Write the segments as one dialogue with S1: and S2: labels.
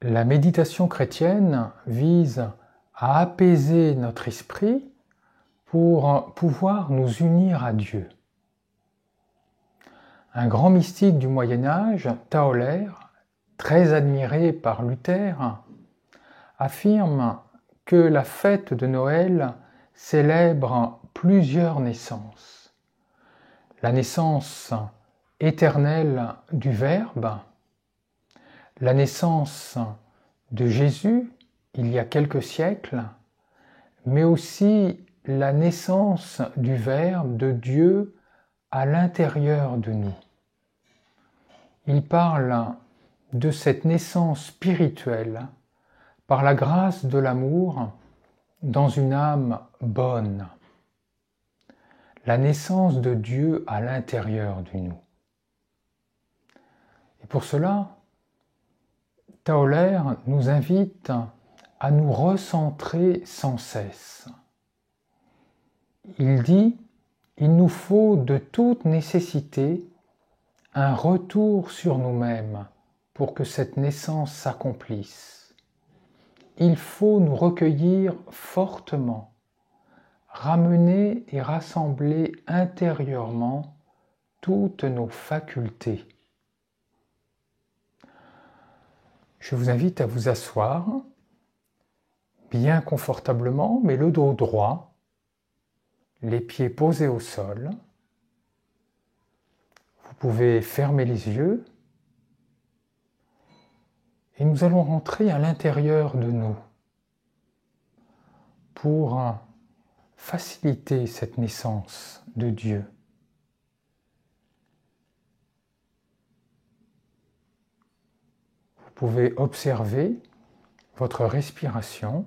S1: La méditation chrétienne vise à apaiser notre esprit pour pouvoir nous unir à Dieu. Un grand mystique du Moyen-Âge, Tauler, très admiré par Luther, affirme que la fête de Noël célèbre plusieurs naissances. La naissance éternelle du Verbe, la naissance de Jésus il y a quelques siècles, mais aussi la naissance du Verbe de Dieu à l'intérieur de nous. Il parle de cette naissance spirituelle par la grâce de l'amour dans une âme bonne. La naissance de Dieu à l'intérieur de nous. Et pour cela, Tauler nous invite à nous recentrer sans cesse. Il dit « Il nous faut de toute nécessité un retour sur nous-mêmes pour que cette naissance s'accomplisse. Il faut nous recueillir fortement, ramener et rassembler intérieurement toutes nos facultés. » Je vous invite à vous asseoir bien confortablement, mais le dos droit, les pieds posés au sol. Vous pouvez fermer les yeux et nous allons rentrer à l'intérieur de nous pour faciliter cette naissance de Dieu. Vous pouvez observer votre respiration.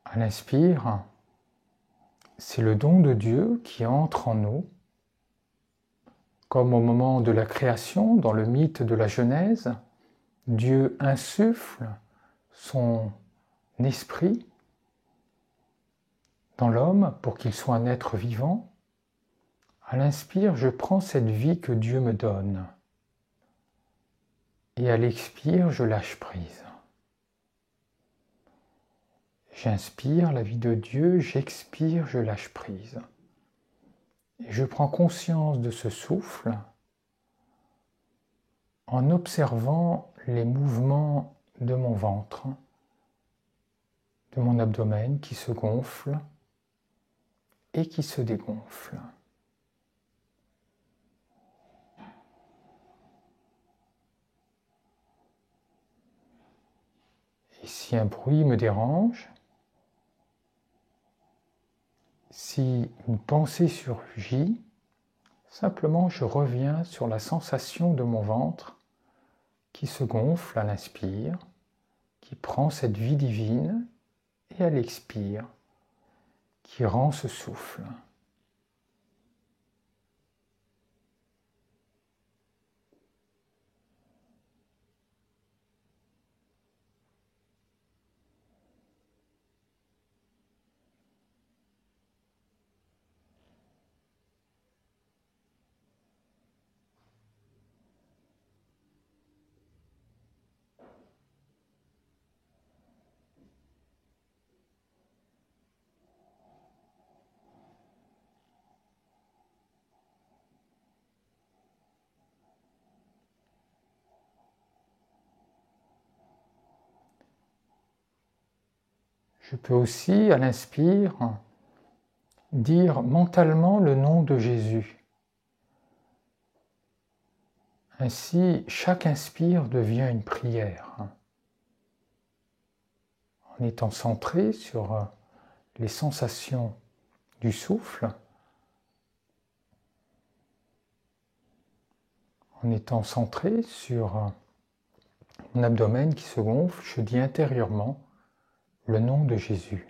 S1: À l'inspire, c'est le don de Dieu qui entre en nous, comme au moment de la création, dans le mythe de la Genèse, Dieu insuffle son esprit dans l'homme pour qu'il soit un être vivant. À l'inspire, je prends cette vie que Dieu me donne. Et à l'expire, je lâche prise. J'inspire la vie de Dieu, j'expire, je lâche prise. Et je prends conscience de ce souffle en observant les mouvements de mon ventre, de mon abdomen qui se gonfle et qui se dégonfle. Et si un bruit me dérange, si une pensée surgit, simplement je reviens sur la sensation de mon ventre qui se gonfle à l'inspire, qui prend cette vie divine, et à l'expire, qui rend ce souffle. Je peux aussi, à l'inspire, dire mentalement le nom de Jésus. Ainsi, chaque inspire devient une prière. En étant centré sur les sensations du souffle, en étant centré sur mon abdomen qui se gonfle, je dis intérieurement le nom de Jésus.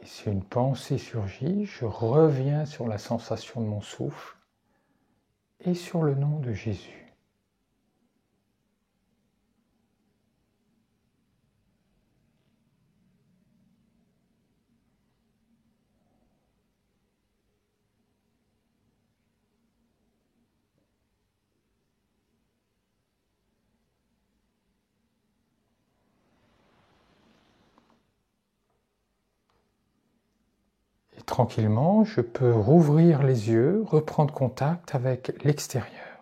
S1: Et si une pensée surgit, je reviens sur la sensation de mon souffle et sur le nom de Jésus. Et tranquillement, je peux rouvrir les yeux, reprendre contact avec l'extérieur.